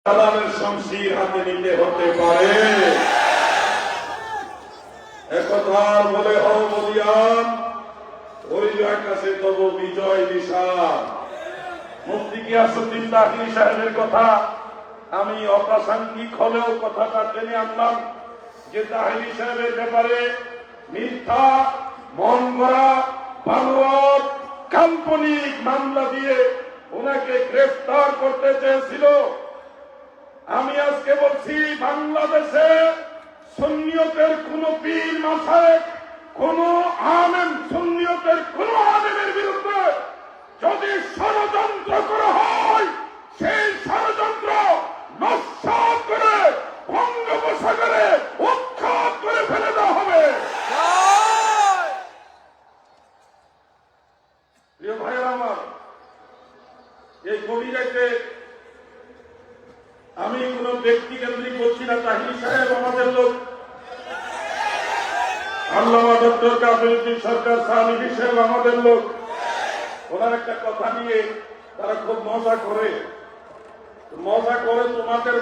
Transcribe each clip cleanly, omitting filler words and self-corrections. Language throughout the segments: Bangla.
সালামের শমশির হাতে নিতে হতে পারে। একথার বলে হও বলিয়ান হইল আকাশে তব বিজয় নিশান। মুফতি গিয়াসউদ্দিন তাহিনী সাহেবের কথা আমি অপ্রাসঙ্গিক হলেও কথাটা টেনে আনলাম যে তাহিনী সাহেবের ব্যাপারে মিথ্যা মন গড়া বানোয়াট কাল্পনিক মামলা দিয়ে ওনাকে গ্রেফতার করতে চেয়েছিল। আমি আজকে বলছি, বাংলাদেশে সুন্নিয়তের কোন পীর মাশায়েখ, কোন আলেম, সুন্নিয়তের কোন আলেমের বিরুদ্ধে যদি ষড়যন্ত্র করা হয়, সেই ষড়যন্ত্র নস্যাৎ করে বঙ্গোপসাগরে উৎখাত করে ফেলে দেওয়া হবে। প্রিয় ভাইয়েরা আমার, এই গভীর রাতে আমি কোন ব্যক্তি কেন্দ্রিক বলছি না। তাহিনী সাহেব আমাদের লোক, আল্লামা ডক্টর কাফিরুদ্দিন সরকার সাহানী সাহেব আমাদের লোক। ওনার একটা কথা নিয়ে তারা খুব মজা করে। তোমাদের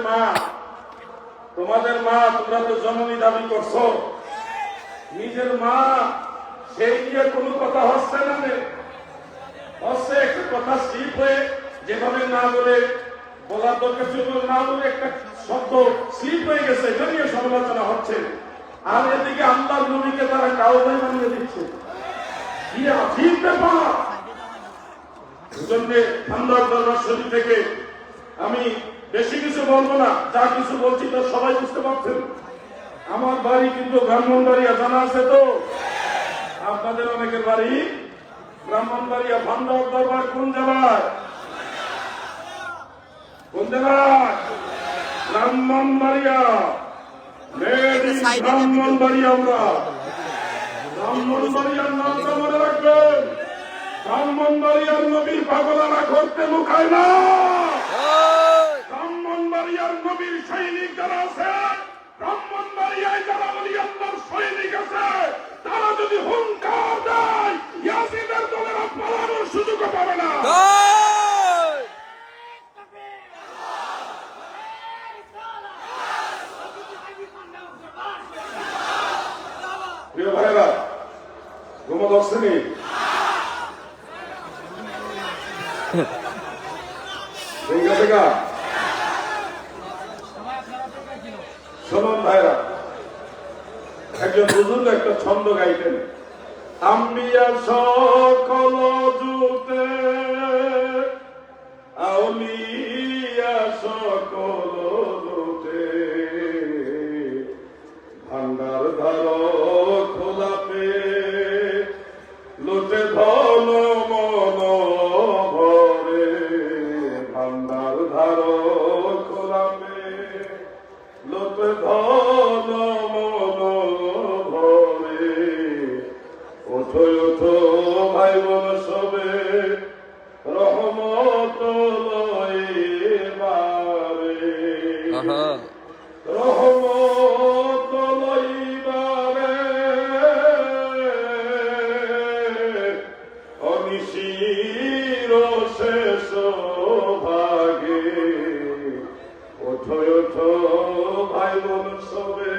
মা, তোমরা তো জননী দাবি করছো, নিজের মা, সেই নিয়ে কোনো কথা হচ্ছে না। হচ্ছে একটা কথা স্লিপ হয়ে যেভাবে না বলে বলার দরকার ছিল না বলে একটা শব্দ স্লিপ হয়ে গেছে, এটা নিয়ে সমালোচনা হচ্ছে। আর এদিকে আল্লাহর নবীকে তারা কাউবাই বানিয়ে দিচ্ছে। কি আজীব ব্যাপার! এজন্যে আল্লাহর দরবার শরীফ থেকে আমি বেশি কিছু বলবো না, যা কিছু বলছি তা সবাই বুঝতে পারছেন। আমার বাড়ি কিন্তু ব্রাহ্মণবাড়িয়া, জানা আছে তো? আপনাদের অনেকের বাড়ি ব্রাহ্মণবাড়িয়া। ভান্ডার দরবার কোন জেলায়? কোন জেলায়? ব্রাহ্মণবাড়িয়া। ব্রাহ্মণবাড়িয়া। আমরা ব্রাহ্মণবাড়িয়ার নামটা মনে রাখবেন। ব্রাহ্মণবাড়িয়ার নবীর পাগলারা ঘুরতে লুকায় না। ব্রাহ্মণবাড়িয়ার নবীর সৈনিক যারা আছে, ব্রাহ্মণবাড়িয়ায় যারা বলি আল্লাহর সৈনিক আছে, তারা যদি হুঙ্কার দেয়, ইয়াসিনের দলেরা পালানোর সুযোগও পাবে না। প্রিয় ভাইরা, ঘুমো দর্শনী শোনন ভাইরা, একজন বুজুর্গ একটা ছন্দ গাইতেন। আম্বিয়া সকল জুতে, আউলিয়া সকল জুতে, ভান্ডার ধার খোলা পে, লুটে ধন মন ভরে, ভান্ডার ধার খোলা পে, লুটে ধন মন ভরে। ওঠো ওঠো ভাই বোন সবে, রহমত লইবারে, রহমত লইবারে, অনিশির শেষ ভাগে। ওঠো ওঠো ভাই বোন সবে।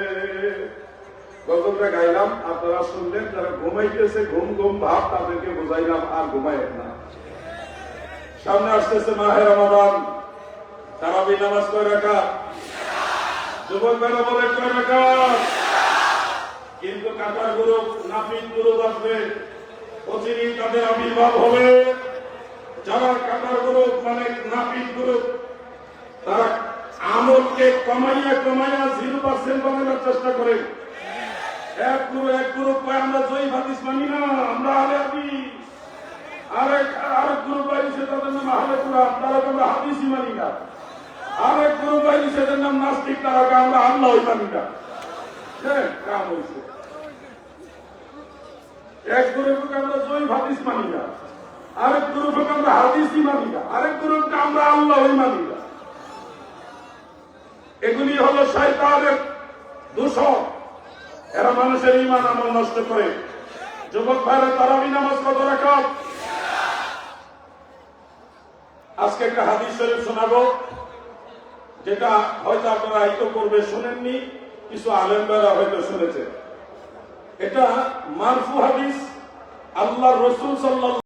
গজলটা গাইলাম, আপনারা শুনলেন। যারা ঘুমাইতেছে, ঘুম ঘুম ভাব, তাদেরকে বোঝাইলাম আর ঘুমাইয়েন না। সামনে আসতেছে মাহে রমাদান। তারাবি নামাজ কয় রাকাত? যুবক বেলা বলে কয় রাকাত? কিন্তু কাটার গ্রুপ, নাপিত গ্রুপ আসবে, অচিরেই তাদের আবির্ভাব হবে। যারা কাটার গ্রুপ মানে নাপিত গ্রুপ, তারা আমলকে কমাইয়া 0% বানানোর চেষ্টা করে। এক গ্রুপ কয় আমরা জয়ী হাদিস মানি না, আমরা আলে হাদিস। আরেক গ্রুপ বাইছে, তাদের নাম আহলে কুরআন, তারা আমরা হাদিসই মানি না। আরেক গ্রুপ বাইছে, তাদের নাম নাস্তিক, তারা আমরা আল্লাহই মানি না। কাম হয়েছে। এক গ্রুপকে আমরা জয়ী হাদিস মানি না, আরেক গ্রুপকে আমরা হাদিসই মানি না, আরেক গ্রুপকে আমরা আল্লাহই মানি না। এগুলি হলো শয়তানের দূষণ। এরা মানুষের ঈমান আমল নষ্ট করে। যুবক ভাইরা, তারাবি নামাজ কত রাকাত? আজকে একটা হাদিস শরীফ শোনাবো। যেটা হয়তো আপনারা ইতোপূর্বে শুনেননি, কিছু আলেমরা হয়তো শুনেছেন। এটা মারফু হাদিস, আল্লাহর রাসূল সাল্লাল্লাহু